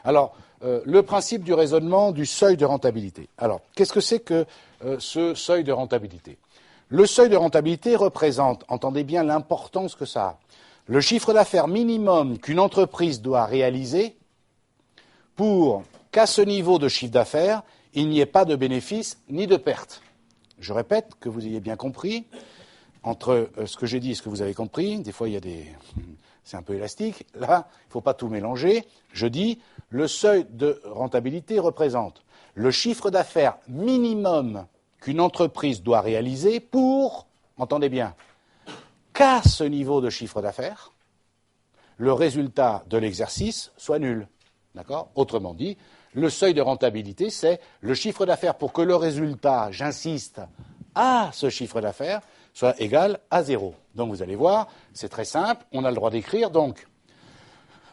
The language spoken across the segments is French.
Alors, le principe du raisonnement du seuil de rentabilité. Alors, qu'est-ce que c'est que ce seuil de rentabilité? Le seuil de rentabilité représente, entendez bien l'importance que ça a, le chiffre d'affaires minimum qu'une entreprise doit réaliser pour qu'à ce niveau de chiffre d'affaires, il n'y ait pas de bénéfice ni de perte. Je répète, que vous ayez bien compris, entre ce que j'ai dit et ce que vous avez compris, des fois il y a des... c'est un peu élastique, là, il ne faut pas tout mélanger. Je dis, le seuil de rentabilité représente le chiffre d'affaires minimum qu'une entreprise doit réaliser pour, entendez bien, qu'à ce niveau de chiffre d'affaires, le résultat de l'exercice soit nul. D'accord ? Autrement dit, le seuil de rentabilité, c'est le chiffre d'affaires pour que le résultat, j'insiste, à ce chiffre d'affaires, soit égal à 0. Donc vous allez voir, c'est très simple, on a le droit d'écrire. Donc,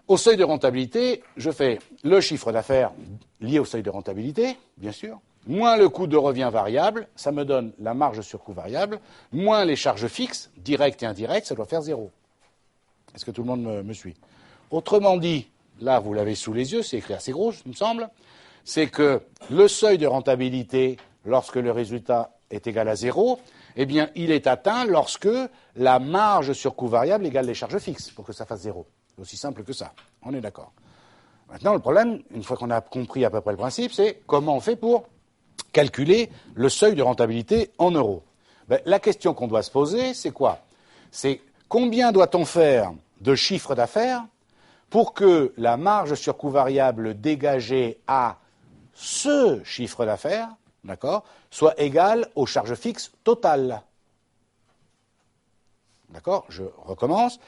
au seuil de rentabilité, je fais le chiffre d'affaires lié au seuil de rentabilité, bien sûr, moins le coût de revient variable, ça me donne la marge sur coût variable, moins les charges fixes, directes et indirectes, ça doit faire 0. Est-ce que tout le monde me suit? Autrement dit, là vous l'avez sous les yeux, c'est écrit assez gros, il me semble, c'est que le seuil de rentabilité, lorsque le résultat est égal à 0, eh bien, il est atteint lorsque la marge sur coût variable égale les charges fixes, pour que ça fasse 0. C'est aussi simple que ça. On est d'accord. Maintenant, le problème, une fois qu'on a compris à peu près le principe, c'est comment on fait pour calculer le seuil de rentabilité en euros. Ben, la question qu'on doit se poser, c'est quoi? C'est combien doit-on faire de chiffre d'affaires pour que la marge sur coût variable dégagée à ce chiffre d'affaires, d'accord, soit égale aux charges fixes totales. D'accord? Je recommence.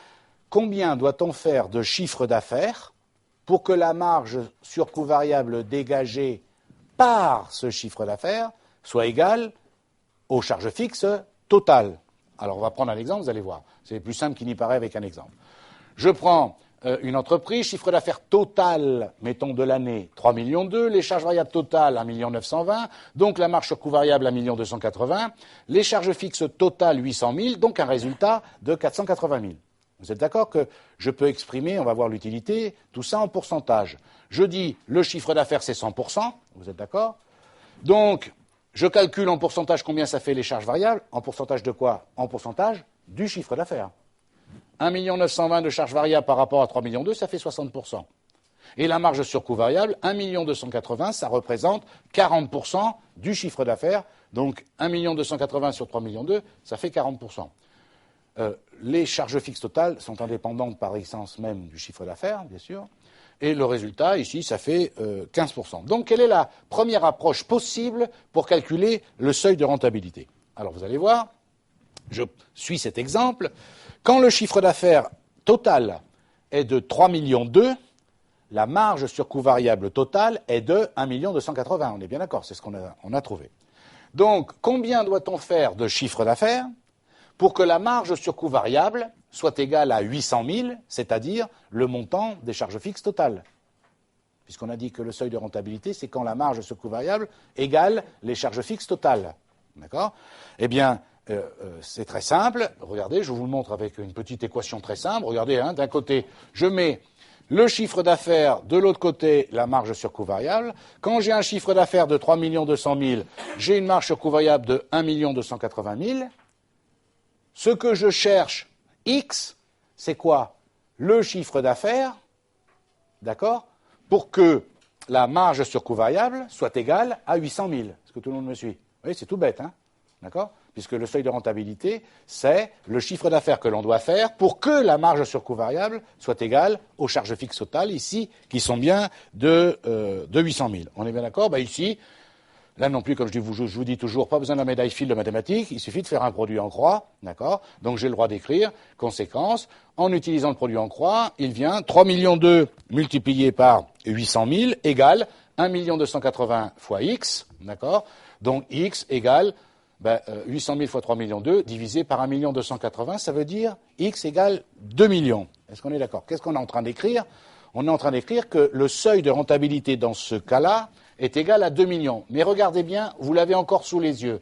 Combien doit-on faire de chiffre d'affaires pour que la marge sur coût variable dégagée par ce chiffre d'affaires soit égale aux charges fixes totales? Alors on va prendre un exemple, vous allez voir. C'est plus simple qu'il n'y paraît avec un exemple. Je prends une entreprise, chiffre d'affaires total, mettons de l'année, 3,2 millions, les charges variables totales, 1,920 000, donc la marge sur coût variable, 1,280 000, les charges fixes totales, 800 000, donc un résultat de 480 000. Vous êtes d'accord que je peux exprimer, on va voir l'utilité, tout ça en pourcentage. Je dis, le chiffre d'affaires, c'est 100%, vous êtes d'accord? Donc, je calcule en pourcentage combien ça fait les charges variables. En pourcentage de quoi? En pourcentage du chiffre d'affaires. 1,920 000 de charges variables par rapport à 3,2 millions, ça fait 60%. Et la marge sur coût variable, 1,280 000, ça représente 40% du chiffre d'affaires. Donc 1,280 000 sur 3,2 millions, ça fait 40%. Les charges fixes totales sont indépendantes par essence même du chiffre d'affaires, bien sûr. Et le résultat, ici, ça fait 15%. Donc quelle est la première approche possible pour calculer le seuil de rentabilité? Alors vous allez voir, je suis cet exemple. Quand le chiffre d'affaires total est de 3,2 millions, la marge sur coût variable totale est de 1,280 000. On est bien d'accord, c'est ce qu'on a trouvé. Donc, combien doit-on faire de chiffre d'affaires pour que la marge sur coût variable soit égale à 800 000, c'est-à-dire le montant des charges fixes totales? Puisqu'on a dit que le seuil de rentabilité, c'est quand la marge sur coût variable égale les charges fixes totales. D'accord? Eh bien, c'est très simple. Regardez, je vous le montre avec une petite équation très simple. Regardez, d'un côté, je mets le chiffre d'affaires, de l'autre côté, la marge sur coût variable. Quand j'ai un chiffre d'affaires de 3 200 000, j'ai une marge sur coût variable de 1 280 000. Ce que je cherche, X, c'est quoi? Le chiffre d'affaires, d'accord, pour que la marge sur coût variable soit égale à 800 000. Est-ce que tout le monde me suit? Oui, c'est tout bête, hein? D'accord? Puisque le seuil de rentabilité, c'est le chiffre d'affaires que l'on doit faire pour que la marge sur coût variable soit égale aux charges fixes totales, ici, qui sont bien de 800 000. On est bien d'accord? Ici, là non plus, comme je vous dis toujours, pas besoin d'un médaille fil de mathématiques, il suffit de faire un produit en croix, d'accord? Donc j'ai le droit d'écrire, conséquence, en utilisant le produit en croix, il vient 3,2 millions multiplié par 800 000 égale 1 280 000 fois X, d'accord? Donc X égale 800 000 fois 3,2 millions divisé par 1 280 000, ça veut dire X égale 2 millions. Est-ce qu'on est d'accord? Qu'est-ce qu'on est en train d'écrire? On est en train d'écrire que le seuil de rentabilité dans ce cas-là est égal à 2 millions. Mais regardez bien, vous l'avez encore sous les yeux.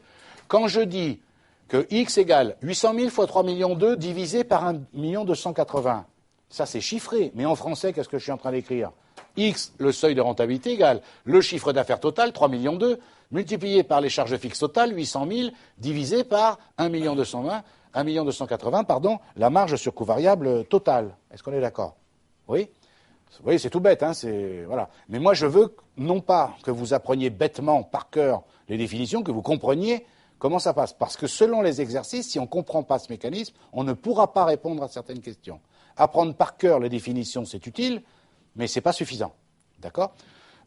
Quand je dis que X égale 800 000 fois 3,2 millions divisé par 1 280 000, ça c'est chiffré. Mais en français, qu'est-ce que je suis en train d'écrire? X, le seuil de rentabilité, égale le chiffre d'affaires total, 3,2 millions, multiplié par les charges fixes totales, 800 000, divisé par 1,280 million, la marge sur coût variable totale. Est-ce qu'on est d'accord? Oui? Vous voyez, c'est tout bête, hein, voilà. Mais moi, je veux non pas que vous appreniez bêtement par cœur les définitions, que vous compreniez comment ça passe. Parce que selon les exercices, si on ne comprend pas ce mécanisme, on ne pourra pas répondre à certaines questions. Apprendre par cœur les définitions, c'est utile, mais ce n'est pas suffisant. D'accord?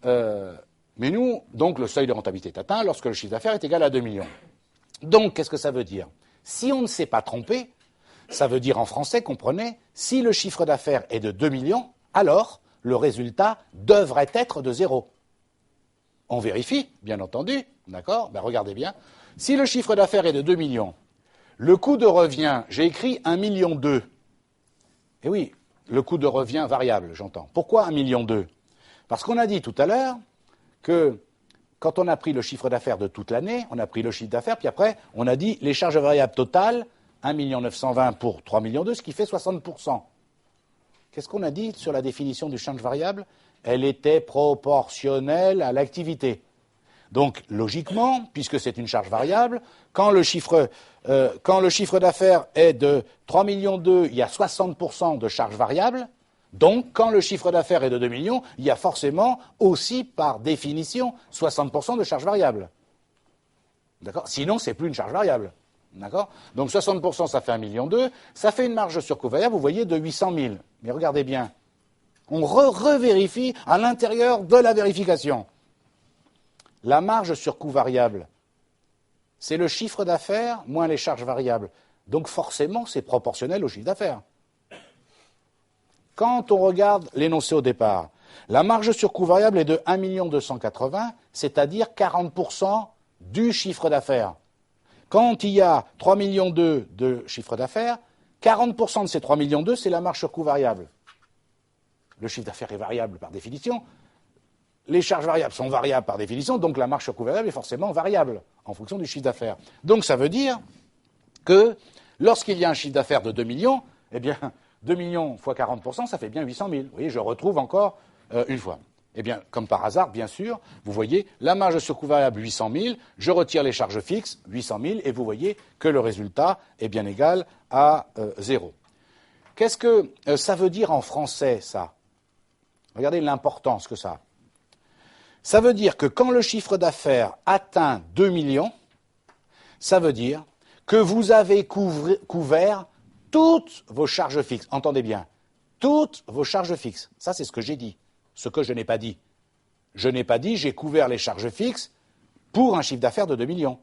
Mais nous, donc, le seuil de rentabilité est atteint lorsque le chiffre d'affaires est égal à 2 millions. Donc, qu'est-ce que ça veut dire? Si on ne s'est pas trompé, ça veut dire en français, comprenez, si le chiffre d'affaires est de 2 millions, alors le résultat devrait être de 0. On vérifie, bien entendu, d'accord? Ben, regardez bien. Si le chiffre d'affaires est de 2 millions, le coût de revient, j'ai écrit 1,2 million. Eh oui, le coût de revient variable, j'entends. Pourquoi 1,2 million? Parce qu'on a dit tout à l'heure que quand on a pris le chiffre d'affaires de toute l'année, on a pris le chiffre d'affaires, puis après, on a dit les charges variables totales, 1,920 million pour 3,2 millions, ce qui fait 60%. Qu'est-ce qu'on a dit sur la définition du change variable? Elle était proportionnelle à l'activité. Donc, logiquement, puisque c'est une charge variable, quand le chiffre d'affaires est de 3,2 millions, il y a 60% de charge variable. Donc, quand le chiffre d'affaires est de 2 millions, il y a forcément aussi, par définition, 60% de charge variable. D'accord? Sinon, c'est plus une charge variable. D'accord? Donc 60%, ça fait 1,2 million. Ça fait une marge sur coût variable, vous voyez, de 800 000. Mais regardez bien. On revérifie à l'intérieur de la vérification. La marge sur coût variable, c'est le chiffre d'affaires moins les charges variables. Donc forcément, c'est proportionnel au chiffre d'affaires. Quand on regarde l'énoncé au départ, la marge sur coût variable est de 1,280 million, c'est-à-dire 40% du chiffre d'affaires. Quand il y a 3,2 millions de chiffre d'affaires, 40% de ces 3,2 millions, c'est la marge sur coût variable. Le chiffre d'affaires est variable par définition. Les charges variables sont variables par définition, donc la marge sur coût variable est forcément variable en fonction du chiffre d'affaires. Donc ça veut dire que lorsqu'il y a un chiffre d'affaires de 2 millions, eh bien 2 millions fois 40%, ça fait bien 800 000. Vous voyez, je retrouve encore une fois. Eh bien, comme par hasard, bien sûr, vous voyez, la marge sur coût variable, 800 000, je retire les charges fixes, 800 000, et vous voyez que le résultat est bien égal à 0. Qu'est-ce que ça veut dire en français, ça? Regardez l'importance que ça a. Ça veut dire que quand le chiffre d'affaires atteint 2 millions, ça veut dire que vous avez couvert toutes vos charges fixes. Entendez bien, toutes vos charges fixes. Ça, c'est ce que j'ai dit. Ce que je n'ai pas dit. Je n'ai pas dit j'ai couvert les charges fixes pour un chiffre d'affaires de 2 millions.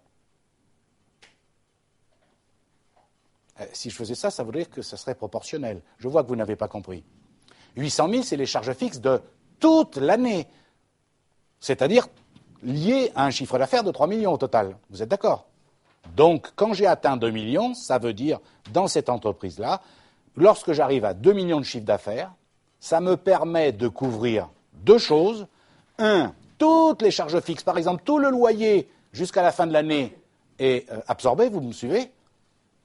Si je faisais ça, ça voudrait dire que ça serait proportionnel. Je vois que vous n'avez pas compris. 800 000, c'est les charges fixes de toute l'année. C'est-à-dire liées à un chiffre d'affaires de 3 millions au total. Vous êtes d'accord? Donc, quand j'ai atteint 2 millions, ça veut dire, dans cette entreprise-là, lorsque j'arrive à 2 millions de chiffre d'affaires, ça me permet de couvrir deux choses. Un, toutes les charges fixes, par exemple, tout le loyer jusqu'à la fin de l'année est absorbé, vous me suivez?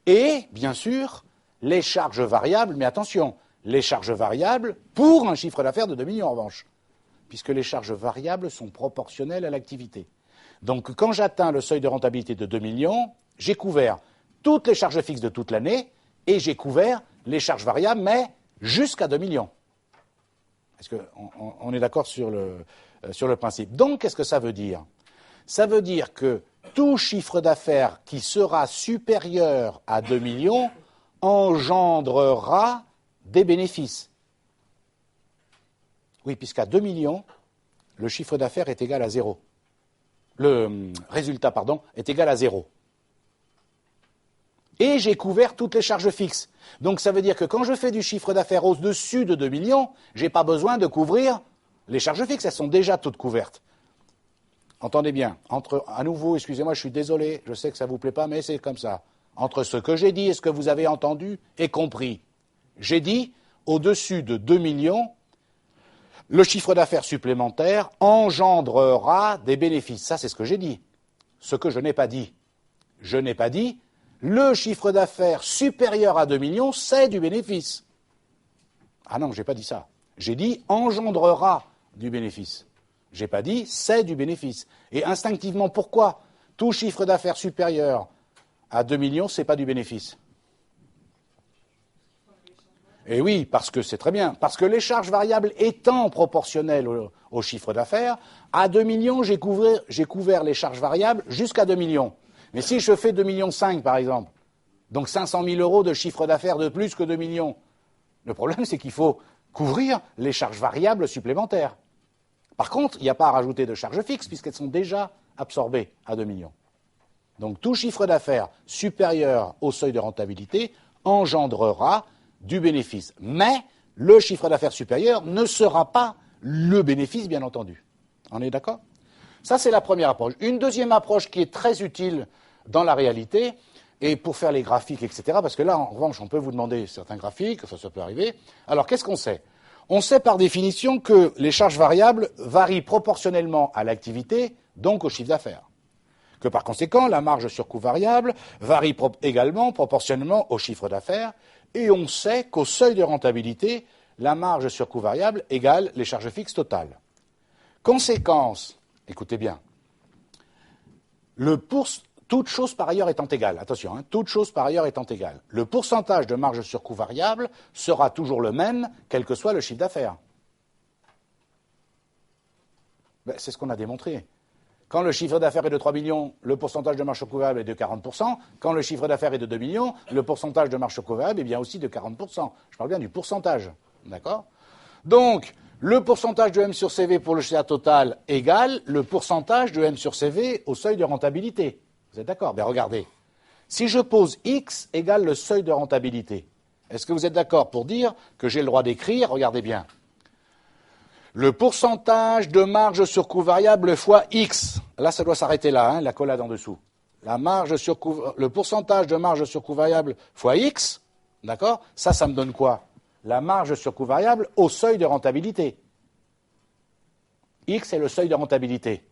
Et, bien sûr, les charges variables, mais attention, les charges variables pour un chiffre d'affaires de 2 millions en revanche, puisque les charges variables sont proportionnelles à l'activité. Donc, quand j'atteins le seuil de rentabilité de 2 millions, j'ai couvert toutes les charges fixes de toute l'année et j'ai couvert les charges variables, mais jusqu'à 2 millions. Est-ce qu'on est d'accord sur le principe? Donc, qu'est-ce que ça veut dire? Ça veut dire que tout chiffre d'affaires qui sera supérieur à 2 millions engendrera des bénéfices. Oui, puisqu'à 2 millions, le chiffre d'affaires est égal à 0. Le résultat, est égal à 0. Et j'ai couvert toutes les charges fixes. Donc ça veut dire que quand je fais du chiffre d'affaires au-dessus de 2 millions, je n'ai pas besoin de couvrir les charges fixes, elles sont déjà toutes couvertes. Entendez bien, à nouveau, excusez-moi, je suis désolé, je sais que ça ne vous plaît pas, mais c'est comme ça. Entre ce que j'ai dit et ce que vous avez entendu et compris, j'ai dit, au-dessus de 2 millions, le chiffre d'affaires supplémentaire engendrera des bénéfices. Ça, c'est ce que j'ai dit. Ce que je n'ai pas dit. Je n'ai pas dit, le chiffre d'affaires supérieur à 2 millions, c'est du bénéfice. Ah non, je n'ai pas dit ça. J'ai dit engendrera du bénéfice. J'ai pas dit c'est du bénéfice. Et instinctivement, pourquoi tout chiffre d'affaires supérieur à 2 millions, c'est pas du bénéfice? Et oui, parce que c'est très bien. Parce que les charges variables étant proportionnelles au chiffre d'affaires, à 2 millions, j'ai couvert les charges variables jusqu'à 2 millions. Mais si je fais 2,5 millions, par exemple, donc 500 000 euros de chiffre d'affaires de plus que 2 millions, le problème, c'est qu'il faut couvrir les charges variables supplémentaires. Par contre, il n'y a pas à rajouter de charges fixes, puisqu'elles sont déjà absorbées à 2 millions. Donc tout chiffre d'affaires supérieur au seuil de rentabilité engendrera du bénéfice. Mais le chiffre d'affaires supérieur ne sera pas le bénéfice, bien entendu. On est d'accord? Ça, c'est la première approche. Une deuxième approche qui est très utile dans la réalité, et pour faire les graphiques, etc., parce que là, en revanche, on peut vous demander certains graphiques, ça peut arriver. Alors, qu'est-ce qu'on sait? On sait par définition que les charges variables varient proportionnellement à l'activité, donc au chiffre d'affaires. Que par conséquent, la marge sur coût variable varie également proportionnellement au chiffre d'affaires, et on sait qu'au seuil de rentabilité, la marge sur coût variable égale les charges fixes totales. Conséquence, écoutez bien, toute chose par ailleurs étant égale, attention, toute chose par ailleurs étant égale, le pourcentage de marge sur coût variable sera toujours le même, quel que soit le chiffre d'affaires. C'est ce qu'on a démontré. Quand le chiffre d'affaires est de 3 millions, le pourcentage de marge sur coût variable est de 40%. Quand le chiffre d'affaires est de 2 millions, le pourcentage de marge sur coût variable est bien aussi de 40%. Je parle bien du pourcentage. D'accord? Donc, le pourcentage de M sur CV pour le share total égale le pourcentage de M sur CV au seuil de rentabilité. Vous êtes d'accord? Bien, regardez. Si je pose X égale le seuil de rentabilité, est-ce que vous êtes d'accord pour dire que j'ai le droit d'écrire, regardez bien, le pourcentage de marge sur coût variable fois X. Là, ça doit s'arrêter là, la collade en dessous. Le pourcentage de marge sur coût variable fois X, d'accord? Ça me donne quoi? La marge sur coût variable au seuil de rentabilité. X est le seuil de rentabilité.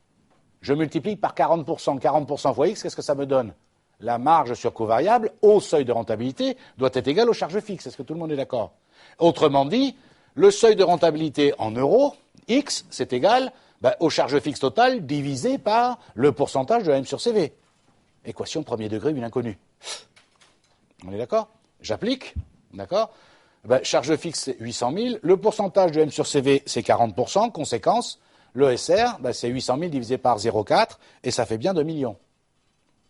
Je multiplie par 40%. 40% fois X, qu'est-ce que ça me donne? La marge sur coût variable au seuil de rentabilité doit être égale aux charges fixes. Est-ce que tout le monde est d'accord? Autrement dit, le seuil de rentabilité en euros, X, c'est égal aux charges fixes totales divisé par le pourcentage de M sur CV. Équation premier degré, une inconnue. On est d'accord? J'applique, d'accord? Charge fixe, c'est 800 000. Le pourcentage de M sur CV, c'est 40%. Conséquence, le SR, c'est 800 000 divisé par 0,4 et ça fait bien 2 millions.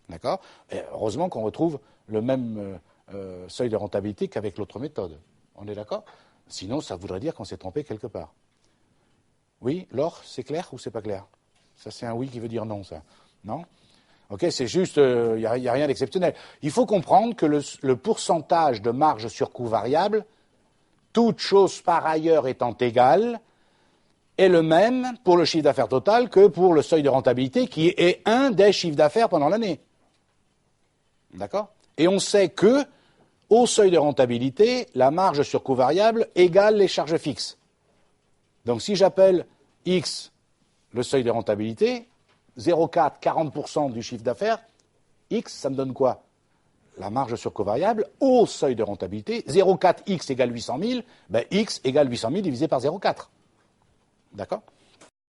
D'accord? Et heureusement qu'on retrouve le même seuil de rentabilité qu'avec l'autre méthode. On est d'accord? Sinon, ça voudrait dire qu'on s'est trompé quelque part. Oui, Laure, c'est clair ou c'est pas clair? Ça, c'est un oui qui veut dire non, ça. Non? Ok, c'est juste, il n'y a rien d'exceptionnel. Il faut comprendre que le pourcentage de marge sur coût variable, toute chose par ailleurs étant égale, est le même pour le chiffre d'affaires total que pour le seuil de rentabilité, qui est un des chiffres d'affaires pendant l'année. D'accord? Et on sait que, au seuil de rentabilité, la marge sur coût variable égale les charges fixes. Donc si j'appelle X le seuil de rentabilité, 0,4, 40% du chiffre d'affaires, X, ça me donne quoi? La marge sur coût variable au seuil de rentabilité, 0,4 X égale 800 000, X égale 800 000 divisé par 0,4. D'accord?